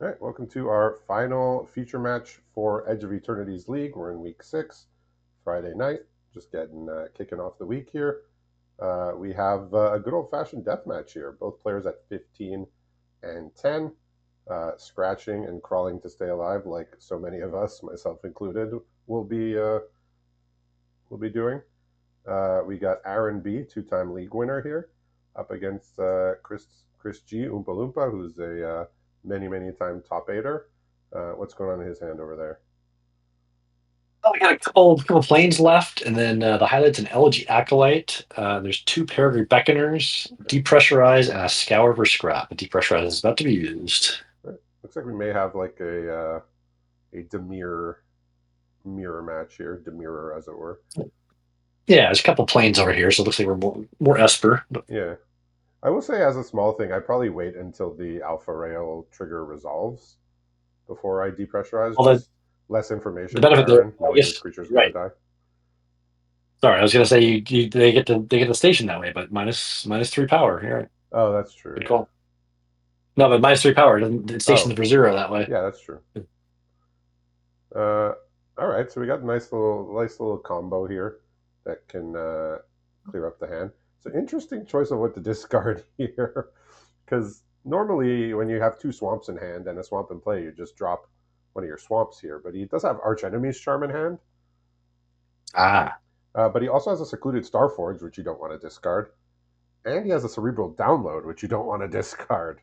All right, welcome to our final feature match for Edge of Eternities League. We're in week 6, Friday night. Just getting kicking off the week here. We have a good old fashioned death match here. Both players at 15 and 10, scratching and crawling to stay alive, like so many of us, myself included, will be doing. We got Aaron B, two-time league winner here, up against Chris G Oompa Loompa, who's a many time top eighter. What's going on in his hand over there? Oh, we got a couple planes left, and then the highlight's an elegy acolyte. There's two peregrine beckoners, depressurize, and a scour for scrap. A depressurize is about to be used. Right. Looks like we may have like a Demir mirror match here, Demirror as it were. Yeah, there's a couple planes over here, so it looks like we're more Esper. But, Yeah, I will say as a small thing, I'd probably wait until the Alpha Rail trigger resolves before I depressurize. well, Just less the information for benefit there, Aaron, I knowing his guess, creature's going to right. die. Sorry, I was going to say they get the station that way, but minus three power. Here, Oh, that's true. good Yeah. call. No, but minus three power. It stations Oh, for zero that way. yeah, that's true. Uh, all right, so we got a nice little combo here that can clear up the hand. So interesting choice of what to discard here, because normally when you have two swamps in hand and a swamp in play, you just drop one of your swamps here. But he does have Arch Enemy's Charm in hand, Ah, but he also has a Secluded Starforge, which you don't want to discard, and he has a Cerebral Download, which you don't want to discard.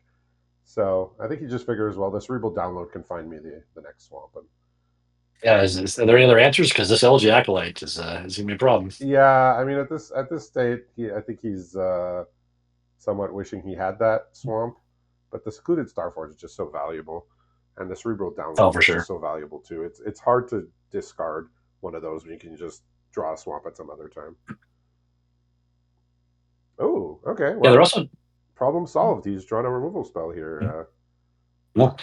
So I think he just figures, well, the Cerebral Download can find me the next swamp, and yeah. Are there any other answers? Because this elegy acolyte is going to be a problem. yeah, I mean at this state, I think he's somewhat wishing he had that swamp, but the secluded Starforge is just so valuable, and the cerebral Oh, download for is just sure. so valuable too. It's hard to discard one of those when you can just draw a swamp at some other time. Oh, okay, Yeah, they're well, also. problem solved. He's drawn a removal spell here. Well,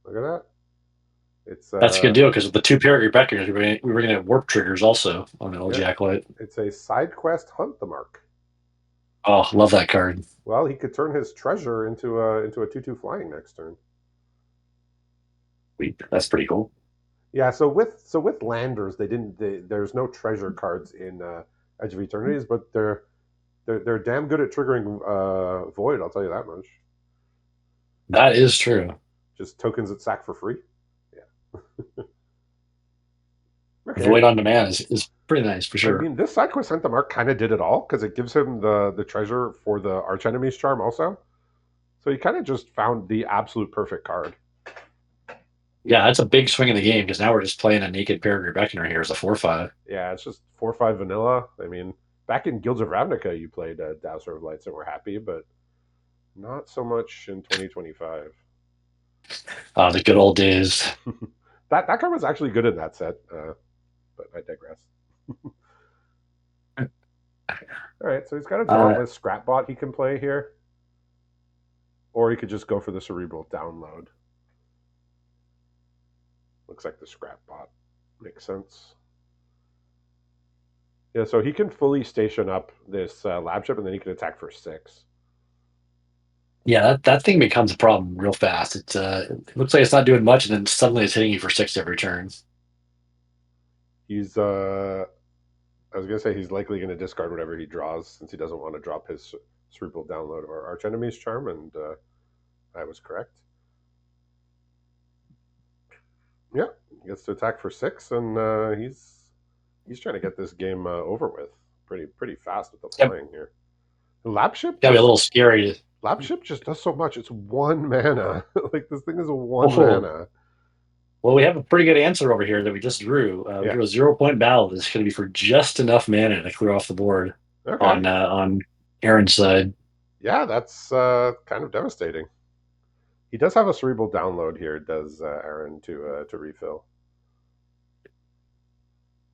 Look at that. It's that's a good deal because with the two Peregrine Beckoners, we were going to have warp triggers also on the yeah, LG Acolyte. it's a side quest hunt the mark. Oh, love that card. Well, he could turn his treasure into a 2/2 flying next turn. Sweet. That's pretty cool. Yeah, so with landers, there's no treasure cards in Edge of Eternities, but they're damn good at triggering void. I'll tell you that much. That is true. Just tokens that sack for free. Yeah. Okay. Void on demand is pretty nice for I sure. mean, this side quest Santa Mark kind of did it all because it gives him the treasure for the archenemy's charm also. So he kind of just found the absolute perfect card. Yeah, that's a big swing in the game because now we're just playing a naked Peregrine Beckoner here as a 4/5. Yeah, it's just 4/5 vanilla. I mean, back in Guilds of Ravnica, you played Dowser of Lights and were happy, but not so much in 2025. The good old days. That card was actually good in that set, but I digress. All right, so he's got a Uh, Dauntless Scrapbot he can play here, or he could just go for the Cerebral Download. Looks like the Scrapbot makes sense. Yeah, so he can fully station up this lab ship, and then he can attack for 6. yeah, that thing becomes a problem real fast. It looks like it's not doing much, and then suddenly it's hitting you for six every turn. He's I was gonna say he's likely gonna discard whatever he draws since he doesn't want to drop his Cerebral Download or Arch Enemy's Charm, and I was correct. Yeah, he gets to attack for 6, and he's trying to get this game over with pretty fast with the Yep, flying here. The lab ship gotta be a just little scary. lab ship just does so much. It's 1 mana. Like this thing is a one Oh, mana. well, we have a pretty good answer over here that we just drew. We Yeah. drew a 0 point battle that's going to be for just enough mana to clear off the board Okay. on Aaron's side. Yeah, that's kind of devastating. He does have a cerebral download here, does Aaron to refill,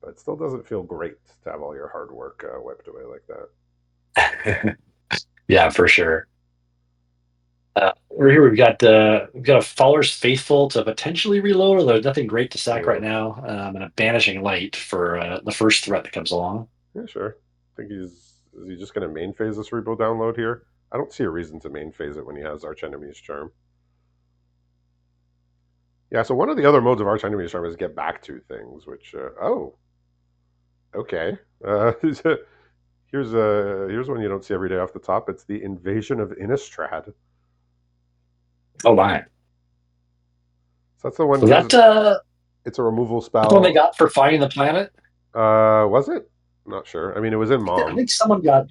but it still doesn't feel great to have all your hard work wiped away like that. Yeah, for sure. Over here we've got a Faller's Faithful to potentially reload, although there's nothing great to sack right Oh, now, and a Banishing Light for the first threat that comes along. yeah, sure. I think is he just going to main phase the cerebral download here? I don't see a reason to main phase it when he has Arch Enemy's Charm. Yeah, so one of the other modes of Arch Enemy Storm is get back to things, which okay. Here's one you don't see every day off the top. It's the Invasion of Innistrad. Oh my! So that's the one. Was Here's that it's a removal the one they spell. got for finding the planet? Was it? I'm not sure. I mean, it was in I Mom. think someone got.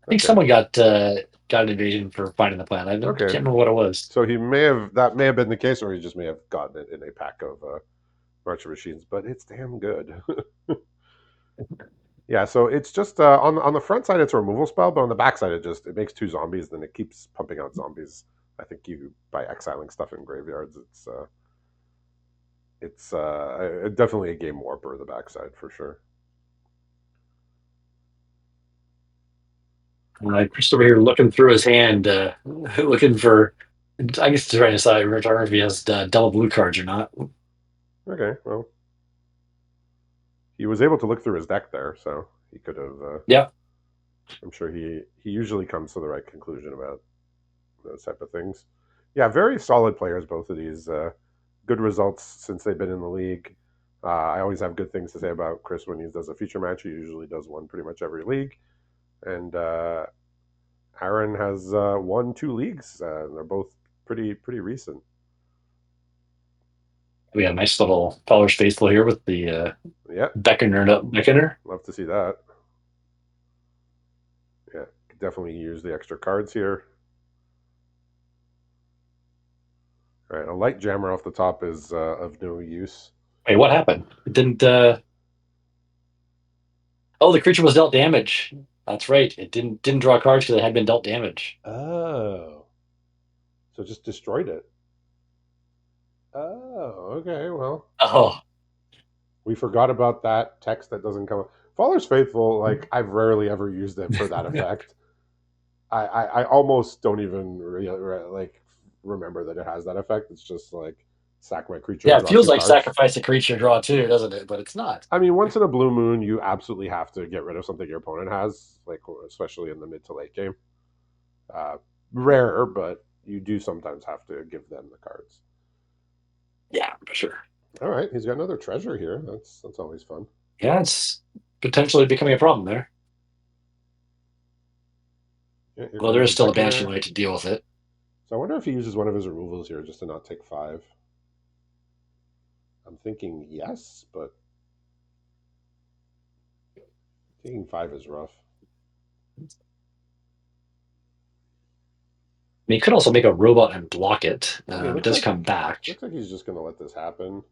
I think Okay, someone got an invasion for finding the planet. I can't okay. remember what it was. So he may have that may have been the case, or he just may have gotten it in a pack of March of Machines. But it's damn good. Yeah, so it's just on the front side it's a removal spell, but on the back side it makes two zombies, then it keeps pumping out zombies. I think you by exiling stuff in graveyards, it's definitely a game warper the backside for sure. Chris over here looking through his hand, looking for. I guess trying to decide if he has double blue cards or not. Okay, well he was able to look through his deck there, so he could have. Yeah, I'm sure he usually comes to the right conclusion about those type of things. Yeah, very solid players, both of these. Good results since they've been in the league. I always have good things to say about Chris when he does a feature match. He usually does one pretty much every league. And Aaron has won two leagues. And they're both pretty recent. we got a nice little Fowler's Faithful here with the Yeah, Beckoner. love to see that. Yeah, could definitely use the extra cards here. All right, a light jammer off the top is of no use. Wait, what happened? It didn't. Oh, the creature was dealt damage. That's right. It didn't draw cards because it had been dealt damage. Oh, so just destroyed it. Oh, okay. Well, Oh, we forgot about that text that doesn't come up. Father's Faithful, like I've rarely ever used it for that effect. I almost don't even like remember that it has that effect. It's just like sack my creature yeah. and It draw feels two like cards. sacrifice a creature, draw two, doesn't it? But it's not. I mean, once in a blue moon, you absolutely have to get rid of something your opponent has, like especially in the mid to late game. Uh, Rare, but you do sometimes have to give them the cards. Yeah, for sure. All right, he's got another treasure here. That's always fun. Yeah, it's potentially becoming a problem there. Yeah, here Well, there comes is the still a Banshee Beckoner. Light to deal with it. So I wonder if he uses one of his removals here just to not take five. I'm thinking yes, but taking five is rough. I mean, he could also make a robot and block it. I mean, It does come back. looks like he's just gonna let this happen.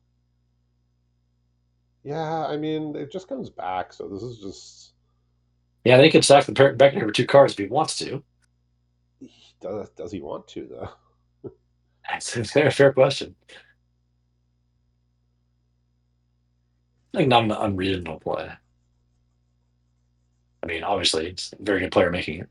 Yeah, I mean, it just comes back, so this is just Yeah, then he could sack the Beckoner for two cards if he wants to. does he want to though? That's a fair question. Like not an unreasonable play. I mean, obviously, it's a very good player making it.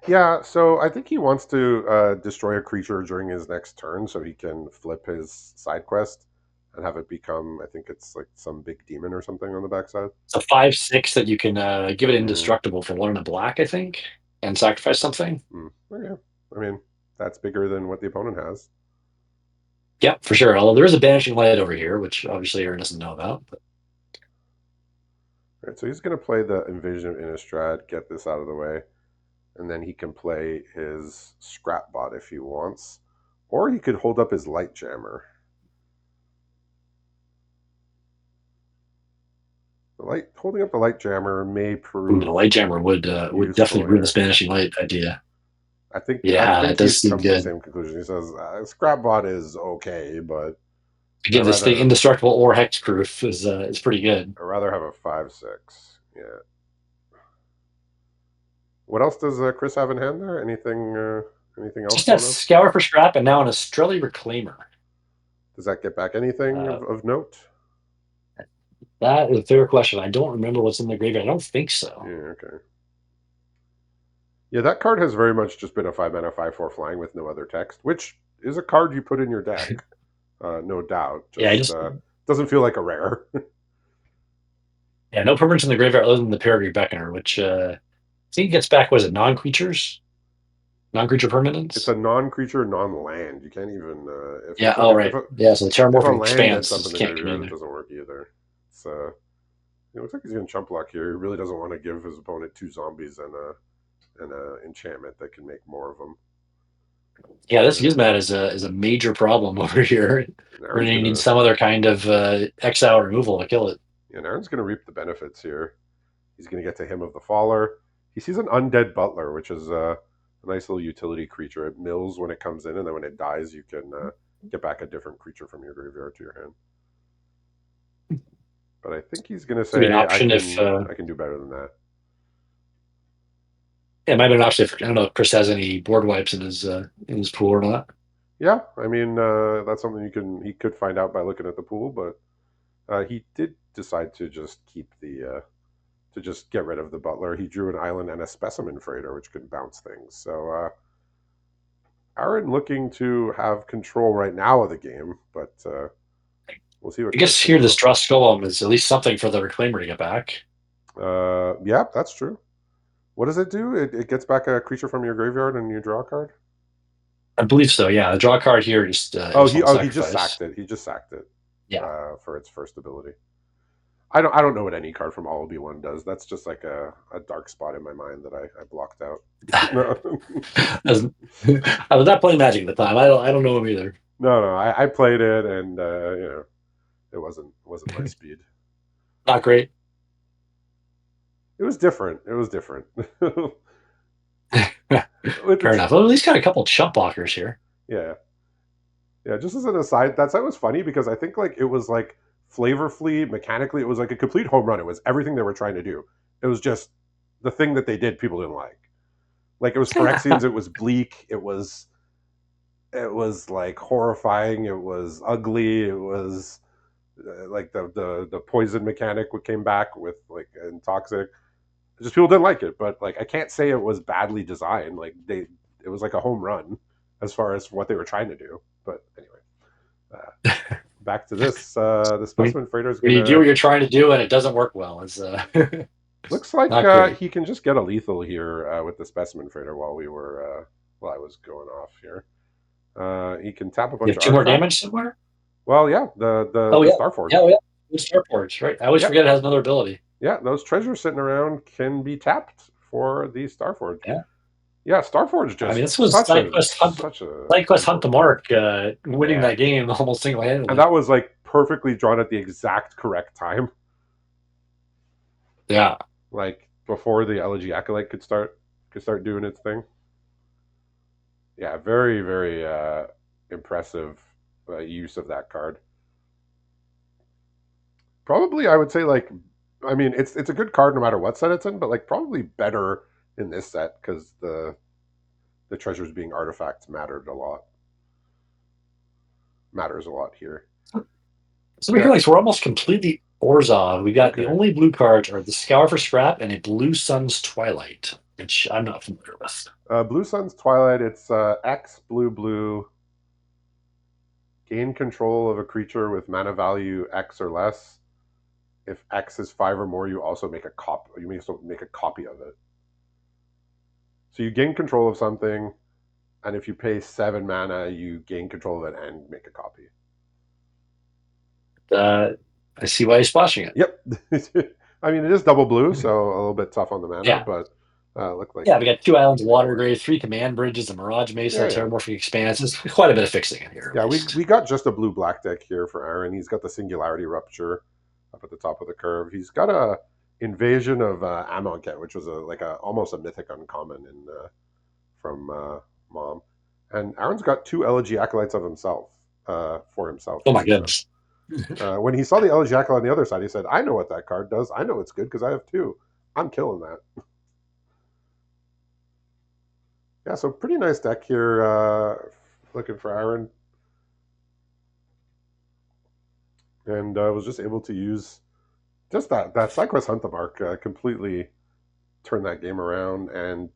Yeah, so I think he wants to destroy a creature during his next turn so he can flip his side quest and have it become, I think it's like some big demon or something on the backside. It's a 5/6 that you can give it Mm, indestructible for one in a black, I think, and sacrifice something. okay. I mean, that's bigger than what the opponent has. Yeah, for sure. Although there is a banishing light over here, which obviously Aaron doesn't know about. But All right, so he's going to play the Invasion of Innistrad, get this out of the way, and then he can play his Scrap Bot if he wants. Or he could hold up his Light Jammer. Holding up the Light Jammer may ooh, the prove light jammer would useful definitely ruin this here. banishing light idea. I Yeah, think it does he's seem come to the good. same conclusion. He says Scrapbot is okay, but To I give this thing rather indestructible or hexproof is pretty good. I rather have a 5/6. Yeah. What else does Chris have in hand there? Anything else Just that going on? scour for scrap and now an Australia reclaimer. Does that get back anything Uh, of note? that is a fair question. I don't remember what's in the graveyard. I don't think so. Yeah. Okay. Yeah, that card has very much just been a 5 mana 5/4 flying with no other text, which is a card you put in your deck, no doubt. Yeah, I Just just doesn't feel like a rare. yeah, no permanents in the graveyard other than the Peregrine Beckoner, which I think gets back was it non-creatures? Non-creature It's a permanents. non-creature, non-land. You can't even Yeah. Oh, if right. Yeah. So the if a terramorphic land ends expanse up in is the can't come graveyard, it in. doesn't work either. It's it looks like he's gonna chump block here. He really doesn't want to give his opponent two zombies and a enchantment that can make more of them. Yeah, this Uh, Gizmat is a major problem over here. We're Aaron's gonna need gonna some other kind of exile removal to kill it. Aaron's gonna reap the benefits here. He's gonna get to Hymn of the Faller. He sees an undead butler, which is a nice little utility creature. It mills when it comes in, and then when it dies, you can get back a different creature from your graveyard to your hand. But I think he's gonna Could be an say option if I can do better than that. yeah, it might be an option if I don't know if Chris has any board wipes in his pool or not. Yeah, I mean that's something he could find out by looking at the pool, but he did decide to just keep the to just get rid of the butler. He drew an island and a specimen freighter, which could bounce things. So Aaron looking to have control right now of the game, but we'll see what I Chris guess can here do. this Dross Golem is at least something for the Reclaimer to get back. Yeah, that's true. What does it do? It gets back a creature from your graveyard and you draw a card. I believe so. Yeah, the draw card here Oh, just on the he just sacrifice. sacked it. He just sacked it Yeah. for its first ability. I don't know what any card from All Will Be One does. That's just like a dark spot in my mind that I blocked out. No, As- I was not playing Magic at the time. I don't know him either. no, I played it and it wasn't my speed. Not great. It was different. It was different. Fair It's enough. Well, at least got a couple chump blockers here. yeah, yeah. Just as an aside, that was funny because I think like it was like flavorfully, mechanically, it was like a complete home run. It was everything they were trying to do. It was just the thing that they did people didn't like. Like it was Phyrexians, it was bleak, it was like horrifying, it was ugly, it was like the poison mechanic came back with like and toxic. Just people didn't like it, but like I can't say it was badly designed. Like it was like a home run as far as what they were trying to do. But anyway, uh, back to this. The when, you, specimen freighter is when you do gonna what you're trying to do and it doesn't work well, it's looks like not great. he can just get a lethal here with the specimen freighter while I was going off here. He can tap a You bunch have of two more artifacts. damage somewhere? Well, yeah, Oh the yeah. Starforge. Yeah, oh, yeah. Good Starports, right? I always Yeah, forget it has another ability. yeah, those treasures sitting around can be tapped for the Starforge. Yeah. Yeah, Starforge I mean, just this was such a Side Quest Hunt the important card. Mark, winning Yeah, that game almost single and handedly. that was like perfectly drawn at the exact correct time, Yeah. like before the Elegy Acolyte could start doing its thing. Yeah, very impressive use of that card. Probably, I would say like, I mean, it's a good card no matter what set it's in, but like probably better in this set because the treasures being artifacts matters a lot here. So we Yeah, feel like we're almost completely Orzhov. We got the okay. only blue cards are the Scour for Scrap and a Blue Sun's Twilight, which I'm not familiar with. Blue Sun's Twilight. It's X blue. Gain control of a creature with mana value X or less. If X is 5 or more, you also make a cop. You may also make a copy of it. So you gain control of something, and if you pay 7 mana, you gain control of it and make a copy. Uh, I see why he's splashing it. Yep. I mean, it is double blue, so a little bit tough on the mana, Yeah. but look like Yeah, we got two islands, can make it work. Watergrave, three command bridges, a Mirage Mesa, Yeah. Terramorphic Expanse. There's quite a bit of fixing in here, at Yeah, least. we got just a blue black deck here for Aaron. He's got the Singularity Rupture up at the top of the curve. He's got a Invasion of Amonkhet, which was a almost a mythic uncommon in from Mom. And Aaron's got two Elegy Acolytes of himself for himself Oh my here. So goodness. when he saw the Elegy Acolyte on the other side, he said, "I know what that card does. I know it's good because I have two. I'm killing that." Yeah, so pretty nice deck here. Looking for Aaron, and was just able to use just that SideQuest Hunt the Mark completely turned that game around and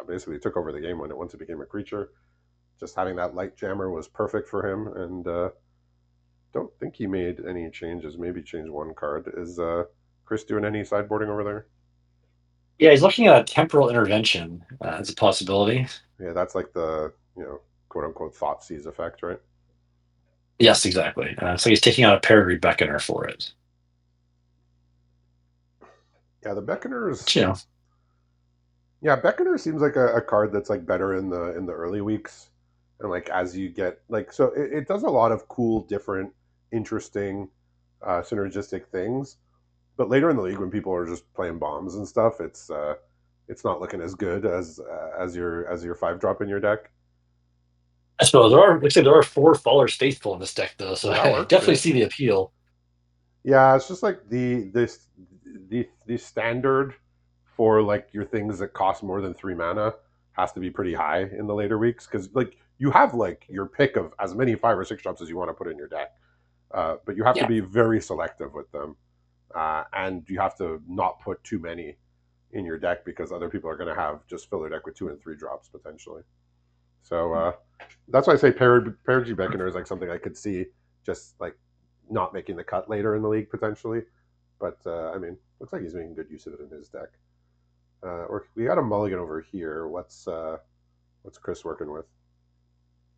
basically took over the game when once it became a creature. Just having that light jammer was perfect for him, and don't think he made any changes. Maybe changed one card. Is Chris doing any sideboarding over there? Yeah, he's looking at a temporal intervention as a possibility. Yeah, that's like the quote unquote thought seize effect, right? Yes, exactly. So he's taking out a Peregrine Beckoner for it. Yeah, the Beckoners. Which, you know, Yeah, Beckoner seems like a card that's like better in the early weeks, and like as you get like so it does a lot of cool, different, interesting, synergistic things. But later in the league, when people are just playing bombs and stuff, it's not looking as good as your 5 drop in your deck. I suppose there are, like I said, there are 4 Faller's Faithful in this deck, though, so That I works. definitely Yeah, see the appeal. yeah. It's just like the standard for like your things that cost more than 3 mana has to be pretty high in the later weeks because like you have like your pick of as many 5 or 6 drops as you want to put in your deck, but you have to Yeah, be very selective with them, and you have to not put too many in your deck because other people are going to have just fill their deck with 2 and 3 drops potentially. So that's why I say Perigi Beckoner is like something I could see just like not making the cut later in the league potentially. But I mean, looks like he's making good use of it in his deck. We got a mulligan over here. What's Chris working with?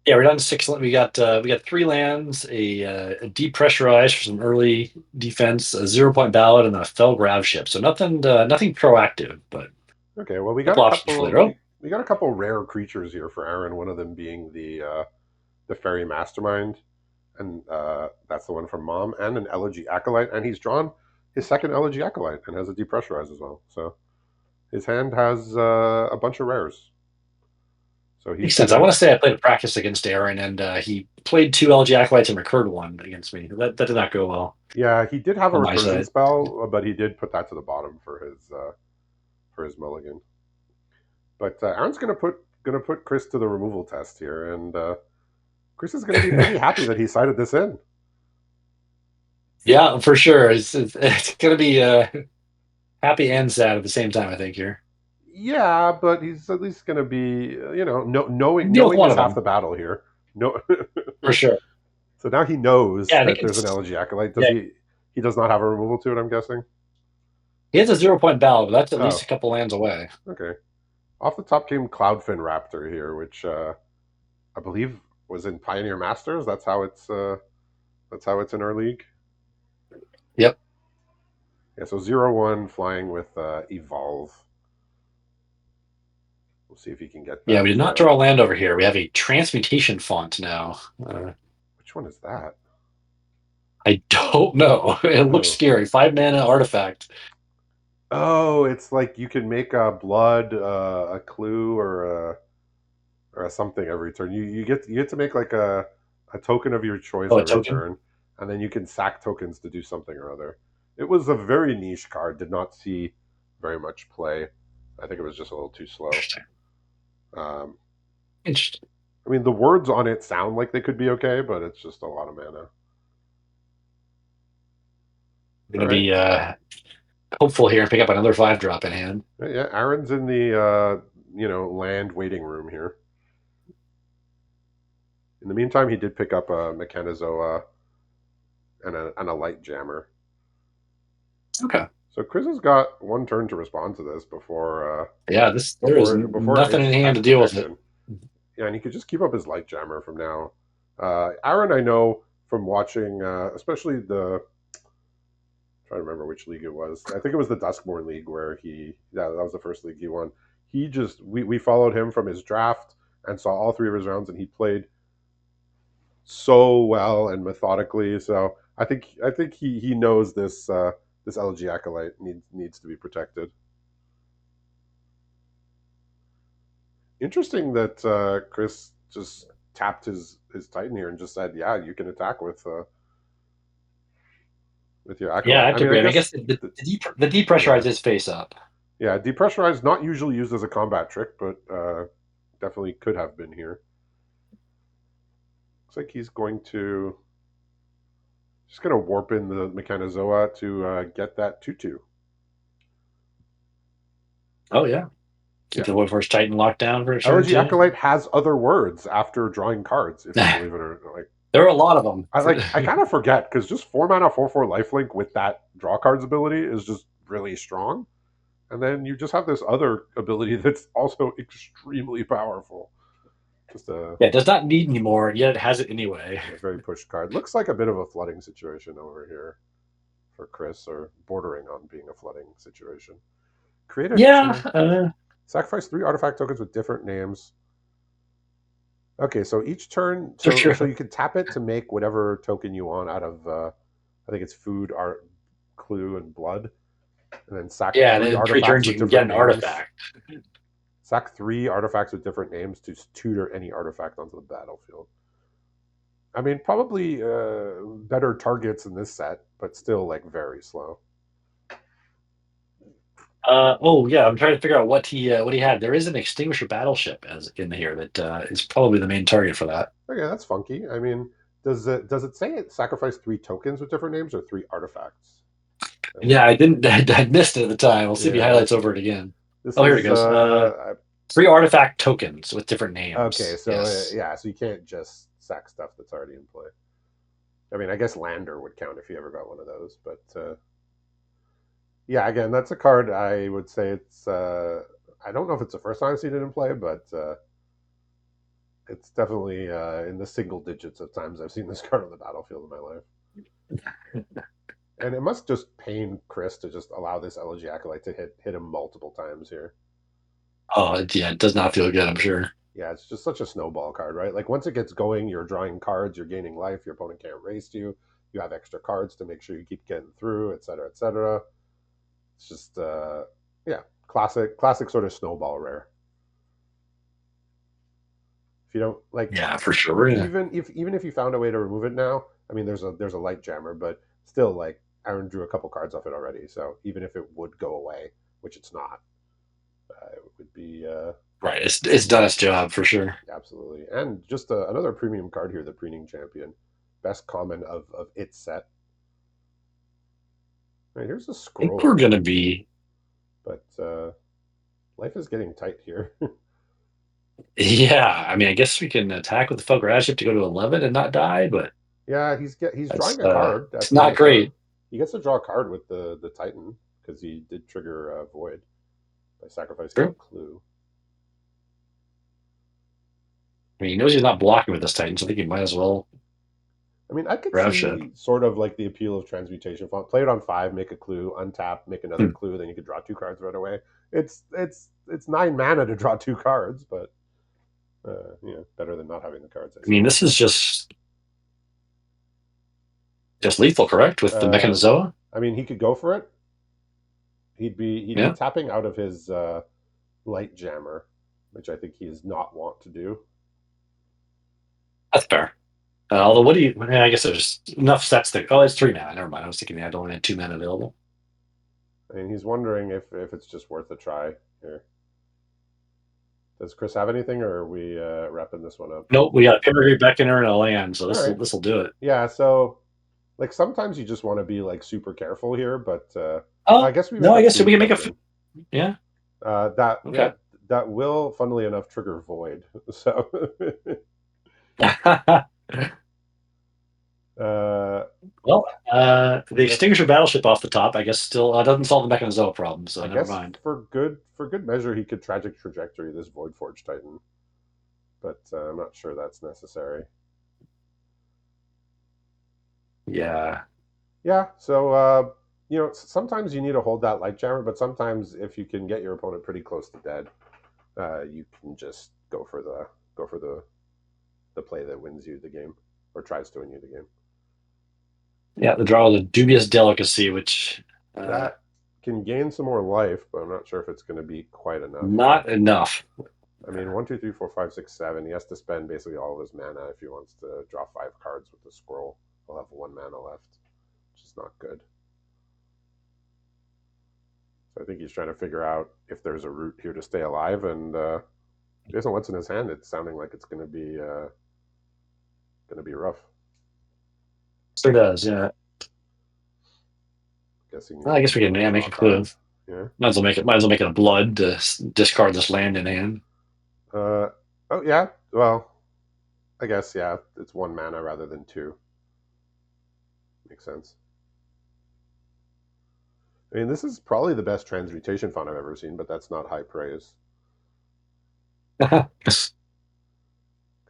yeah, we're down to 6. We got 3 lands, a depressurize for some early defense, a 0 point ballot, and then a fell grav ship. So nothing proactive, but a Okay, well we got couple a options for couple later. Oh, we got a couple rare creatures here for Aaron. One of them being the fairy mastermind, and that's the one from Mom, and an elegy acolyte, and he's drawn his second elegy acolyte and has a depressurize as well. So his hand has a bunch of rares. So he's makes sense. I gonna. want to say I played a practice against Aaron, and he played 2 LG Acolytes and recurred one against me. That did not go well Yeah, he did have a on my recursion side. spell, but he did put that to the bottom for his mulligan. But Aaron's gonna put Chris to the removal test here, and Chris is gonna be pretty happy that he sided this in. Yeah, for sure. It's going to be happy and sad at the same time, I think, here. Yeah, but he's at least gonna be Deal with knowing one is of half them, the battle here. No, for sure. so now he knows Yeah, I think that there's an it's, elegy acolyte. Does yeah, he? He does not have a removal to it. I'm guessing. he has a 0 point ballot, but that's at least Oh, a couple lands away. okay. Off the top came Cloudfin Raptor here, which I believe was in Pioneer Masters. That's how it's in our league. Yep. Yeah, so 0/1 flying with Evolve. We'll see if he can get Yeah, that. we did not draw a land over here. We have a transmutation font now. Which one is that? I don't know. It looks Oh, scary. 5 mana artifact. oh, it's like you can make a blood, a clue, or a something every turn. You get to make like a token of your choice Oh, a every token. turn, and then you can sack tokens to do something or other. It was a very niche card. Did not see very much play. I think it was just a little too slow. Interesting. Um, Interesting. I mean, the words on it sound like they could be okay, but it's just a lot of mana. Going All to right. be hopeful here and pick up another 5 drop in hand. Yeah, Aaron's in the land waiting room here. In the meantime, he did pick up a Mechanizoa and a light jammer. Okay. So Chris has got one turn to respond to this Yeah, there is before nothing in it's hand to cast deal with it. protection. Yeah, and he could just keep up his light jammer from now. Aaron, I know from watching, especially the trying to remember which league it was. I think it was the Duskborn League where that was the first league he won. We followed him from his draft and saw all 3 of his rounds, and he played so well and methodically. So I think he knows this LG acolyte needs to be protected. Interesting that Chris just tapped his Titan here and just said, "Yeah, you can attack with your Yeah, I acolyte." have I to mean, I agree. I mean, I guess guess the yeah, depressurize is face up. yeah. Depressurize not usually used as a combat trick, but definitely could have been here. Looks like he's going to just going to warp in the Mechanizoa to get that tutu. Oh yeah. Keep Yeah. the Woodforce Titan locked down for a turn Elegy two. Acolyte has other words after drawing cards, if you believe it or like. There are a lot of them. I kind of forget because just 4 mana 4/4 lifelink with that draw cards ability is just really strong. And then you just have this other ability that's also extremely powerful. Just Yeah, it does not need anymore, yet it has it anyway. a very pushed card. Looks like a bit of a flooding situation over here for Chris, or bordering on being a flooding situation. Create a Yeah, sacrifice 3 artifact tokens with different names. Okay, so each turn, for so sure. you can tap it to make whatever token you want out of. I think it's food, art, clue, and blood, and then sack Yeah, and three then 3 turns artifacts you with can get different an names. artifact. Sack 3 artifacts with different names to tutor any artifact onto the battlefield. I mean, probably better targets in this set, but still like very slow. Oh yeah, I'm trying to figure out what he had. There is an extinguisher battleship as in here that is probably the main target for that. Okay, that's funky. I mean, does it say it sacrificed 3 tokens with different names or 3 artifacts? I Yeah, wonder. I didn't. I missed it at the time. We'll see if he Yeah, highlights over it again. this Oh, here it is goes. 3 artifact tokens with different okay. names. So Yes. yeah, so you can't just sack stuff that's already in play. I mean, I guess Lander would count if you ever got one of those, but yeah, again, that's a card. I would say it's. I don't know if it's the first time I've seen it in play, but it's definitely in the single digits of times I've seen this card on the battlefield in my life. And it must just pain Chris to just allow this Elegy Acolyte to hit him multiple times here. Oh, yeah, it does not feel good, I'm sure. Yeah, it's just such a snowball card, right? Like once it gets going, you're drawing cards, you're gaining life, your opponent can't race you, you have extra cards to make sure you keep getting through, et cetera, et cetera. It's just yeah, classic sort of snowball rare. If you don't like, Yeah, for sure. Yeah. even if you found a way to remove it now, I mean, there's a light jammer, but still, like Aaron drew a couple cards off it already. So even if it would go away, which it's not, it would be Right. It's done its job for sure. absolutely. And just another premium card here, the Preening Champion, best common of its set. Right, here's a I think we're scroll, gonna be. but life is getting tight here. Yeah, I mean, I guess we can attack with the Fell Grad ship to go to 11 and not die, but Yeah, he's that's drawing a card at it's the end not of turn. great. He gets to draw a card with the Titan because he did trigger Void by sacrificing a True. clue. I mean, he knows he's not blocking with this Titan, so I think he might as well I mean, I could grab ship. see sort of like the appeal of transmutation font. Play it on 5, make a clue, untap, make another Hmm. clue, then you could draw 2 cards right away. It's 9 mana to draw 2 cards, but yeah, better than not having the cards, I I mean, this is suppose. just lethal, correct? With the Uh, Mechanizoa? I mean, he could go for it. He'd be Yeah, tapping out of his light jammer, which I think he is not want to do. that's fair. Although, what do you? Yeah, I guess there's enough sets that. Oh, it's 3 mana. Never mind. I was thinking I only had 2 mana available. I mean, he's wondering if it's just worth a try here. Does Chris have anything, or are we wrapping this one up? Nope, we got a Pimmergate Beckoner and a land, so All this will right. this will do it. Yeah. So, like, sometimes you just want to be like super careful here, but I Oh guess we no, make a I guess we food can make token. yeah. That yeah, Okay. that will, funnily enough, trigger void. So, uh, Well, I the guess extinguisher battleship off the top, I guess, still doesn't solve the Mechanizoa problem, so I never guess mind. for good measure, he could tragic trajectory this void forge titan, but I'm not sure that's necessary. Yeah, Yeah. So sometimes you need to hold that light jammer, but sometimes if you can get your opponent pretty close to dead, you can just go for the play that wins you the game or tries to win you the game. yeah. The draw was a dubious delicacy, which That can gain some more life, but I'm not sure if it's going to be quite enough here. not enough. I mean, 1, 2, 3, 4, 5, 6, 7. He has to spend basically all of his mana if he wants to draw 5 cards with the scroll. He'll have 1 mana left, which is not good. So I think he's trying to figure out if there's a route here to stay alive, and based on what's in his hand, it's sounding like it's going to be rough. Sure does. Yeah. Guessing Well, I he's guess going we to can want to yeah, draw make a a clue. card. Yeah. Might as well make it. Might as well make it a blood to discard this land in hand. Uh, oh yeah. Well, I guess yeah. It's 1 mana rather than 2. Makes sense. I mean, this is probably the best transmutation font I've ever seen, but that's not high praise. Because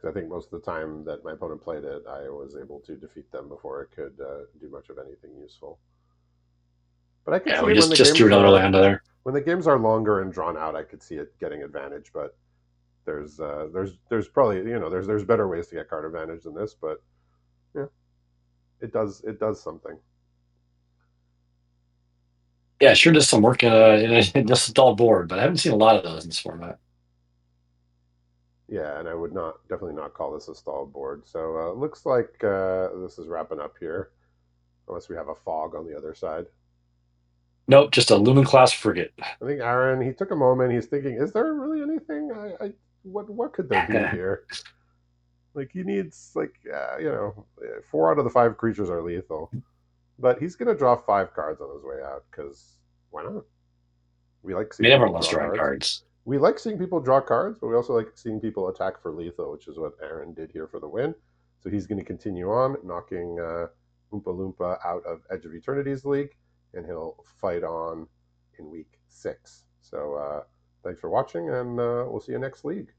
I think most of the time that my opponent played it, I was able to defeat them before it could do much of anything useful. But I could Yeah, see we it just threw another land there. when the games are longer and drawn out. I could see it getting advantage, but there's probably there's better ways to get card advantage than this. But yeah, it does something. Yeah, it sure does some work in a stalled board, but I haven't seen a lot of those in this format. Yeah, and I would not definitely not call this a stalled board. So looks like this is wrapping up here, unless we have a fog on the other side. Nope, just a Lumen class frigate. I think Aaron, he took a moment. He's thinking, is there really anything? What could there be here? Like he needs like 4 out of the 5 creatures are lethal, but he's gonna draw 5 cards on his way out because why not? We like I mean, seeing everyone people loves draw drawing cards. cards. We like seeing people draw cards, but we also like seeing people attack for lethal, which is what Aaron did here for the win. So he's going to continue on, knocking Oompa Loompa out of Edge of Eternities League, and he'll fight on in week 6. So thanks for watching, and we'll see you next league.